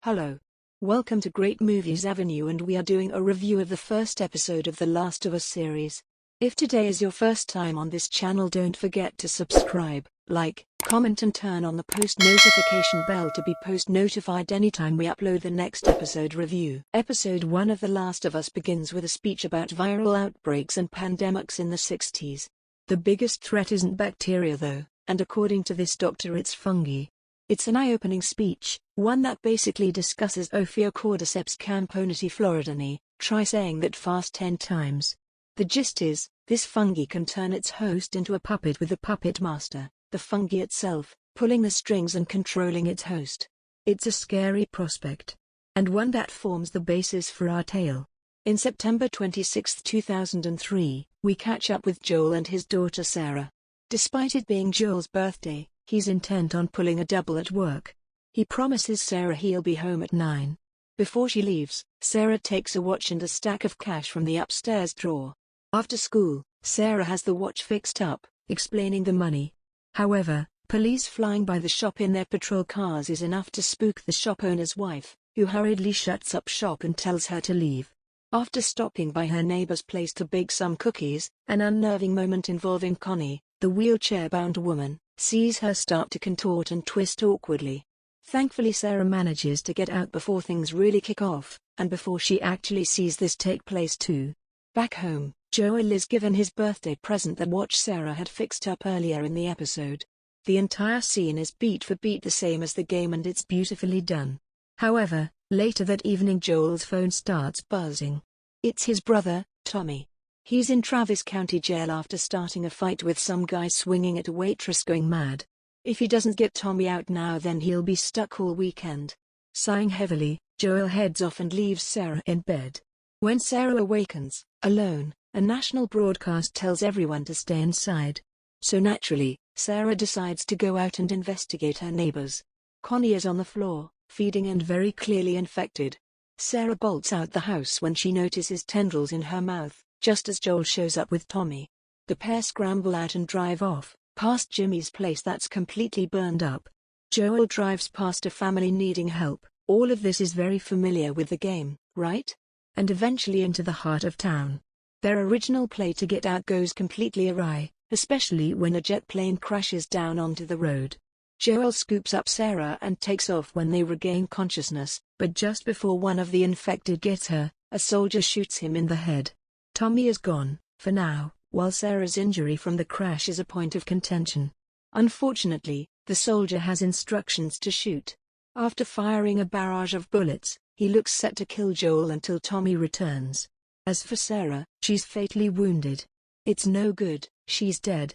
Hello. Welcome to Great Movies Avenue, and we are doing a review of the first episode of The Last of Us series. If today is your first time on this channel, don't forget to subscribe, like, comment and turn on the post notification bell to be post notified anytime we upload the next episode review. Episode 1 of The Last of Us begins with a speech about viral outbreaks and pandemics in the 60s. The biggest threat isn't bacteria though, and according to this doctor it's fungi. It's an eye-opening speech, one that basically discusses Ophiocordyceps camponetifloridinae. Try saying that fast 10 times. The gist is, this fungi can turn its host into a puppet with the puppet master, the fungi itself, pulling the strings and controlling its host. It's a scary prospect. And one that forms the basis for our tale. In September 26, 2003, we catch up with Joel and his daughter Sarah. Despite it being Joel's birthday, he's intent on pulling a double at work. He promises Sarah he'll be home at 9. Before she leaves, Sarah takes a watch and a stack of cash from the upstairs drawer. After school, Sarah has the watch fixed up, explaining the money. However, police flying by the shop in their patrol cars is enough to spook the shop owner's wife, who hurriedly shuts up shop and tells her to leave. After stopping by her neighbor's place to bake some cookies, an unnerving moment involving Connie, the wheelchair-bound woman, sees her start to contort and twist awkwardly. Thankfully Sarah manages to get out before things really kick off, and before she actually sees this take place too. Back home, Joel is given his birthday present, that watch Sarah had fixed up earlier in the episode. The entire scene is beat for beat the same as the game, and it's beautifully done. However, later that evening Joel's phone starts buzzing. It's his brother, Tommy. He's in Travis County Jail after starting a fight with some guy swinging at a waitress going mad. If he doesn't get Tommy out now, then he'll be stuck all weekend. Sighing heavily, Joel heads off and leaves Sarah in bed. When Sarah awakens, alone, a national broadcast tells everyone to stay inside. So naturally, Sarah decides to go out and investigate her neighbors. Connie is on the floor, feeding and very clearly infected. Sarah bolts out the house when she notices tendrils in her mouth, just as Joel shows up with Tommy. The pair scramble out and drive off, past Jimmy's place that's completely burned up. Joel drives past a family needing help. All of this is very familiar with the game, right? And eventually into the heart of town. Their original play to get out goes completely awry, especially when a jet plane crashes down onto the road. Joel scoops up Sarah and takes off when they regain consciousness, but just before one of the infected gets her, a soldier shoots him in the head. Tommy is gone, for now, while Sarah's injury from the crash is a point of contention. Unfortunately, the soldier has instructions to shoot. After firing a barrage of bullets, he looks set to kill Joel until Tommy returns. As for Sarah, she's fatally wounded. It's no good, she's dead.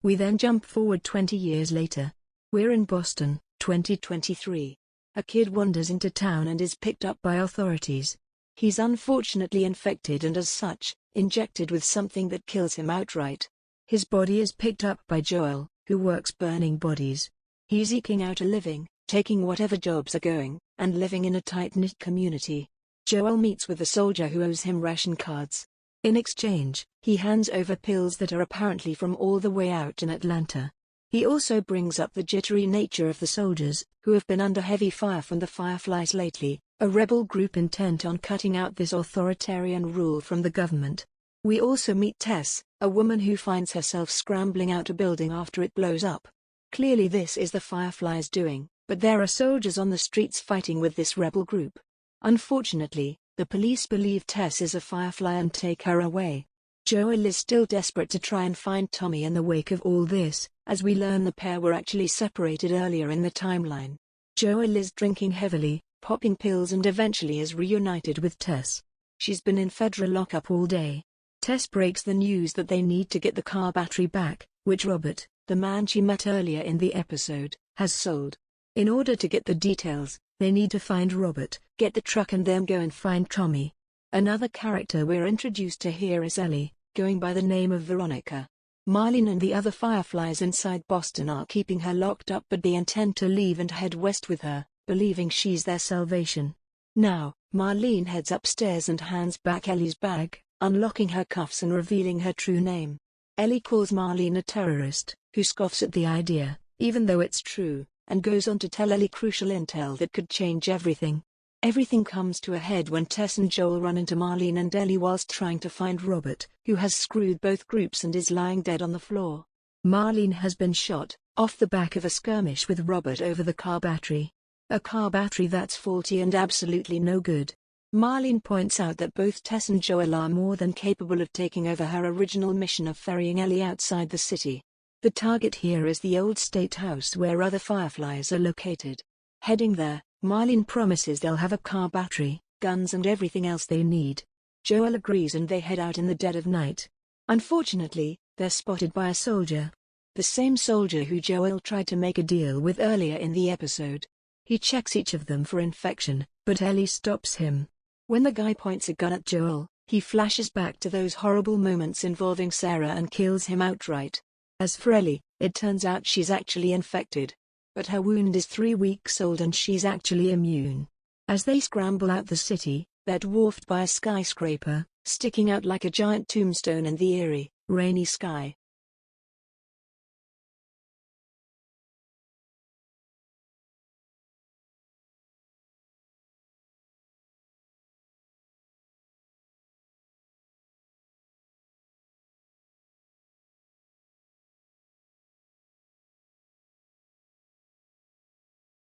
We then jump forward 20 years later. We're in Boston, 2023. A kid wanders into town and is picked up by authorities. He's unfortunately infected and as such, injected with something that kills him outright. His body is picked up by Joel, who works burning bodies. He's eking out a living, taking whatever jobs are going, and living in a tight-knit community. Joel meets with a soldier who owes him ration cards. In exchange, he hands over pills that are apparently from all the way out in Atlanta. He also brings up the jittery nature of the soldiers, who have been under heavy fire from the Fireflies lately, a rebel group intent on cutting out this authoritarian rule from the government. We also meet Tess, a woman who finds herself scrambling out a building after it blows up. Clearly this is the Fireflies' doing, but there are soldiers on the streets fighting with this rebel group. Unfortunately, the police believe Tess is a Firefly and take her away. Joel is still desperate to try and find Tommy in the wake of all this, as we learn the pair were actually separated earlier in the timeline. Joel is drinking heavily, popping pills, and eventually is reunited with Tess. She's been in federal lockup all day. Tess breaks the news that they need to get the car battery back, which Robert, the man she met earlier in the episode, has sold. In order to get the details, they need to find Robert, get the truck, and then go and find Tommy. Another character we're introduced to here is Ellie, going by the name of Veronica. Marlene and the other Fireflies inside Boston are keeping her locked up, but they intend to leave and head west with her, believing she's their salvation. Now, Marlene heads upstairs and hands back Ellie's bag, unlocking her cuffs and revealing her true name. Ellie calls Marlene a terrorist, who scoffs at the idea, even though it's true, and goes on to tell Ellie crucial intel that could change everything. Everything comes to a head when Tess and Joel run into Marlene and Ellie whilst trying to find Robert, who has screwed both groups and is lying dead on the floor. Marlene has been shot, off the back of a skirmish with Robert over the car battery. A car battery that's faulty and absolutely no good. Marlene points out that both Tess and Joel are more than capable of taking over her original mission of ferrying Ellie outside the city. The target here is the old state house where other Fireflies are located. Heading there, Marlene promises they'll have a car battery, guns and everything else they need. Joel agrees and they head out in the dead of night. Unfortunately, they're spotted by a soldier. The same soldier who Joel tried to make a deal with earlier in the episode. He checks each of them for infection, but Ellie stops him. When the guy points a gun at Joel, he flashes back to those horrible moments involving Sarah and kills him outright. As for Ellie, it turns out she's actually infected. But her wound is 3 weeks old and she's actually immune. As they scramble out the city, they're dwarfed by a skyscraper, sticking out like a giant tombstone in the eerie, rainy sky.